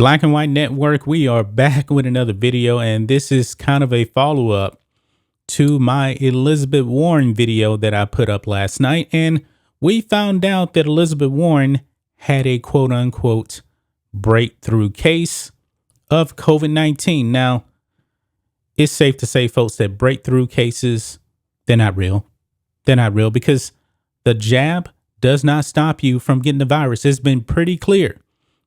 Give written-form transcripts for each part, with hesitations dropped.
Black and White Network, we are back with another video, and this is kind of a follow-up to my Elizabeth Warren video that I put up last night. And we found out that Elizabeth Warren had a quote-unquote breakthrough case of COVID-19. Now, it's safe to say, folks, that breakthrough cases, they're not real. They're not real because the jab does not stop you from getting the virus. It's been pretty clear.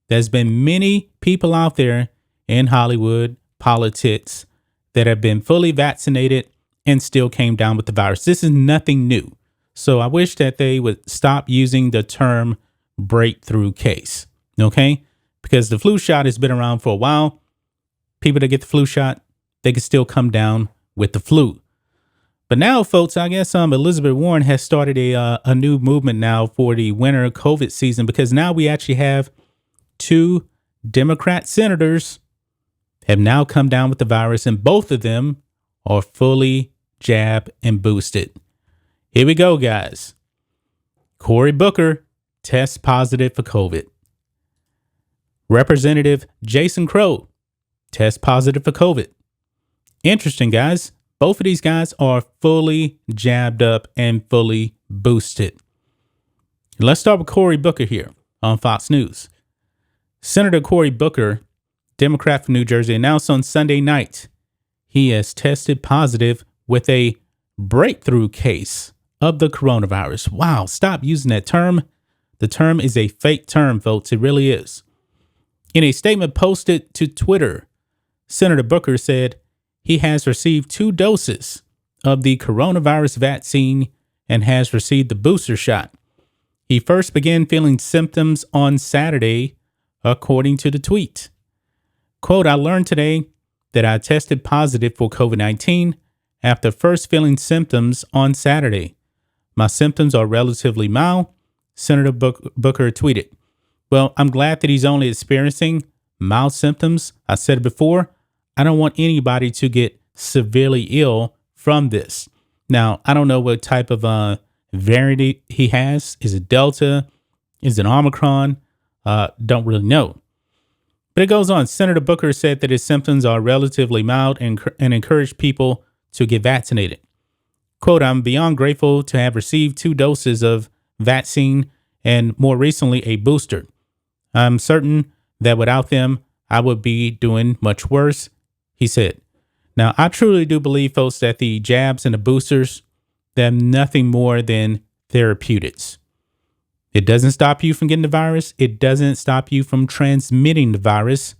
There's been many people out there in Hollywood, politics, that have been fully vaccinated and still came down with the virus. This is nothing new. So I wish that they would stop using the term breakthrough case, okay? Because the flu shot has been around for a while. People that get the flu shot, they can still come down with the flu. But now, folks, I guess Elizabeth Warren has started a new movement now for the winter COVID season, because now we actually have two Democrat senators have now come down with the virus, and both of them are fully jabbed and boosted. Here we go, guys. Cory Booker tests positive for COVID. Representative Jason Crow tests positive for COVID. Interesting, guys. Both of these guys are fully jabbed up and fully boosted. Let's start with Cory Booker here on Fox News. Senator Cory Booker, Democrat from New Jersey, announced on Sunday night he has tested positive with a breakthrough case of the coronavirus. Wow, stop using that term. The term is a fake term, folks. It really is. In a statement posted to Twitter, Senator Booker said he has received 2 doses of the coronavirus vaccine and has received the booster shot. He first began feeling symptoms on Saturday, according to the tweet. Quote, I learned today that I tested positive for COVID-19 after first feeling symptoms on Saturday. My symptoms are relatively mild, Senator Booker tweeted. Well, I'm glad that he's only experiencing mild symptoms. I said it before, I don't want anybody to get severely ill from this. Now, I don't know what type of variant he has. Is it Delta? Is it Omicron? Don't really know. But it goes on. Senator Booker said that his symptoms are relatively mild and encouraged people to get vaccinated. Quote, I'm beyond grateful to have received 2 doses of vaccine and more recently a booster. I'm certain that without them, I would be doing much worse, he said. Now, I truly do believe, folks, that the jabs and the boosters, they're nothing more than therapeutics. It doesn't stop you from getting the virus. It doesn't stop you from transmitting the virus.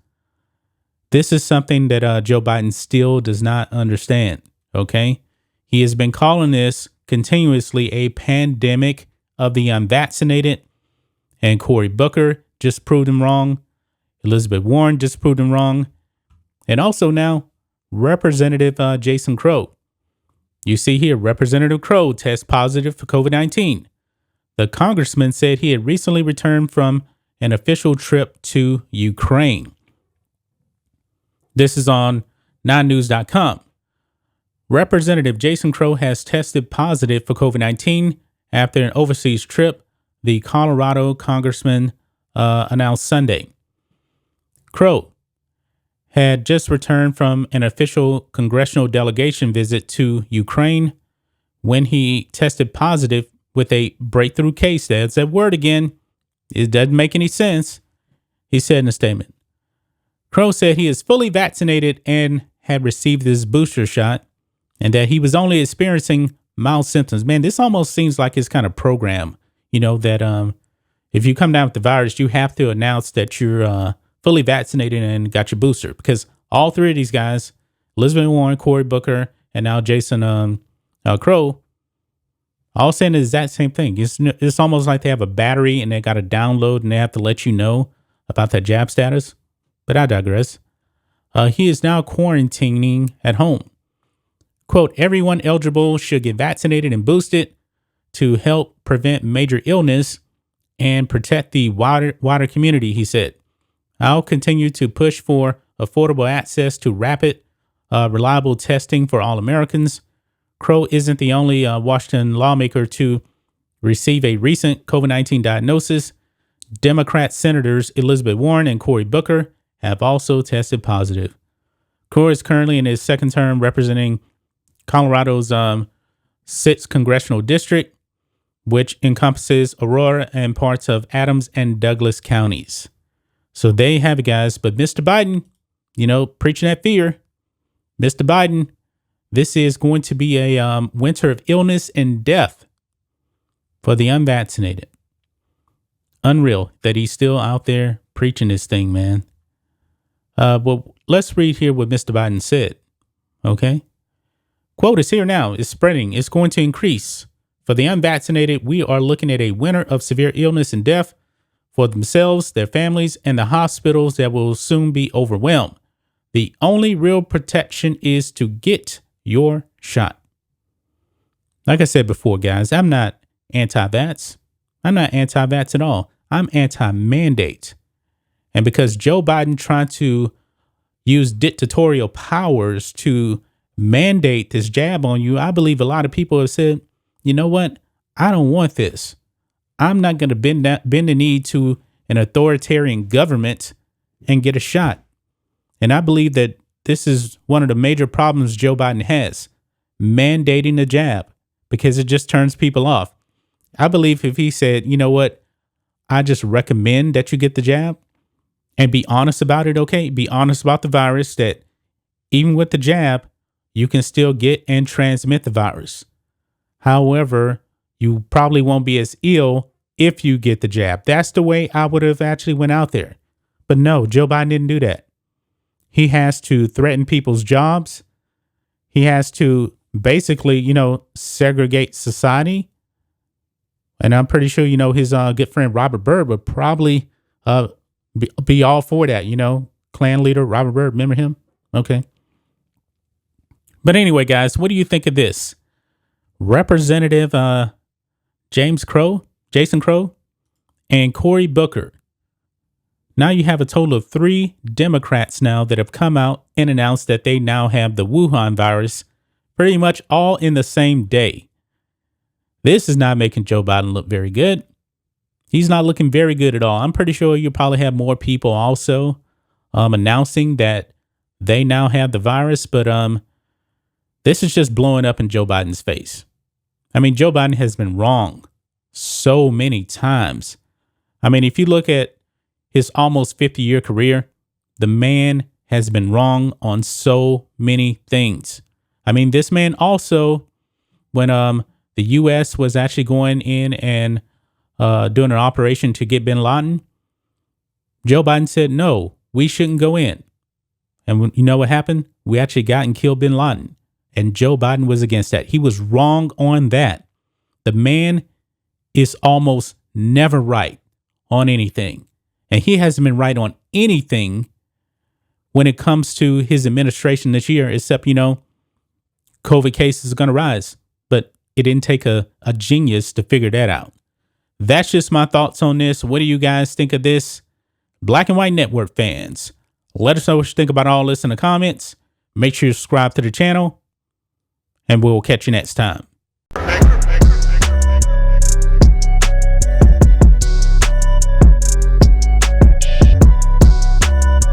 This is something that Joe Biden still does not understand, okay? He has been calling this continuously a pandemic of the unvaccinated, and Cory Booker just proved him wrong. Elizabeth Warren just proved him wrong. And also now, Representative Jason Crow. You see here, Representative Crow tests positive for COVID-19. The congressman said he had recently returned from an official trip to Ukraine. This is on 9news.com. Representative Jason Crow has tested positive for COVID-19 after an overseas trip, the Colorado congressman announced Sunday. Crow had just returned from an official congressional delegation visit to Ukraine when he tested positive with a breakthrough case. That's that word again. It doesn't make any sense, he said in a statement. Crow said he is fully vaccinated and had received his booster shot and that he was only experiencing mild symptoms. Man, this almost seems like it's kind of programmed, you know, that if you come down with the virus, you have to announce that you're fully vaccinated and got your booster, because all 3 of these guys, Elizabeth Warren, Cory Booker, and now Jason Crow, all saying the exact same thing. It's almost like they have a battery and they got to download and they have to let you know about that jab status. But I digress. He is now quarantining at home. Quote, everyone eligible should get vaccinated and boosted to help prevent major illness and protect the wider community, he said. I'll continue to push for affordable access to rapid, reliable testing for all Americans. Crow isn't the only Washington lawmaker to receive a recent COVID-19 diagnosis. Democrat Senators Elizabeth Warren and Cory Booker have also tested positive. Cory is currently in his second term representing Colorado's 6th congressional district, which encompasses Aurora and parts of Adams and Douglas counties. So there you have it, guys. But Mr. Biden, preaching that fear. Mr. Biden, this is going to be a winter of illness and death for the unvaccinated. Unreal that he's still out there preaching this thing, man. Well, let's read here what Mr. Biden said. Okay. Quote is here now. It's spreading. It's going to increase. For the unvaccinated, we are looking at a winter of severe illness and death for themselves, their families, and the hospitals that will soon be overwhelmed. The only real protection is to get your shot. Like I said before, guys, I'm not anti-vax. I'm not anti-vax at all. I'm anti-mandate. And because Joe Biden tried to use dictatorial powers to mandate this jab on you, I believe a lot of people have said, you know what? I don't want this. I'm not going to bend the knee to an authoritarian government and get a shot. And I believe that this is one of the major problems Joe Biden has, mandating the jab, because it just turns people off. I believe if he said, you know what, I just recommend that you get the jab and be honest about it. Okay. Be honest about the virus, that even with the jab, you can still get and transmit the virus. However, you probably won't be as ill if you get the jab. That's the way I would have actually went out there. But no, Joe Biden didn't do that. He has to threaten people's jobs. He has to basically, segregate society. And I'm pretty sure, his good friend Robert Byrd would probably be all for that, Klan leader Robert Byrd. Remember him? Okay. But anyway, guys, what do you think of this? Representative Jason Crow, and Cory Booker. Now you have a total of 3 Democrats now that have come out and announced that they now have the Wuhan virus pretty much all in the same day. This is not making Joe Biden look very good. He's not looking very good at all. I'm pretty sure you probably have more people also announcing that they now have the virus, but this is just blowing up in Joe Biden's face. I mean, Joe Biden has been wrong so many times. I mean, if you look at his almost 50-year career, the man has been wrong on so many things. I mean, this man also, when the U.S. was actually going in and doing an operation to get bin Laden, Joe Biden said, no, we shouldn't go in. And you know what happened? We actually got and killed bin Laden. And Joe Biden was against that. He was wrong on that. The man is almost never right on anything. And he hasn't been right on anything when it comes to his administration this year, except, COVID cases are going to rise. But it didn't take a genius to figure that out. That's just my thoughts on this. What do you guys think of this? Black and White Network fans, let us know what you think about all this in the comments. Make sure you subscribe to the channel, and we'll catch you next time.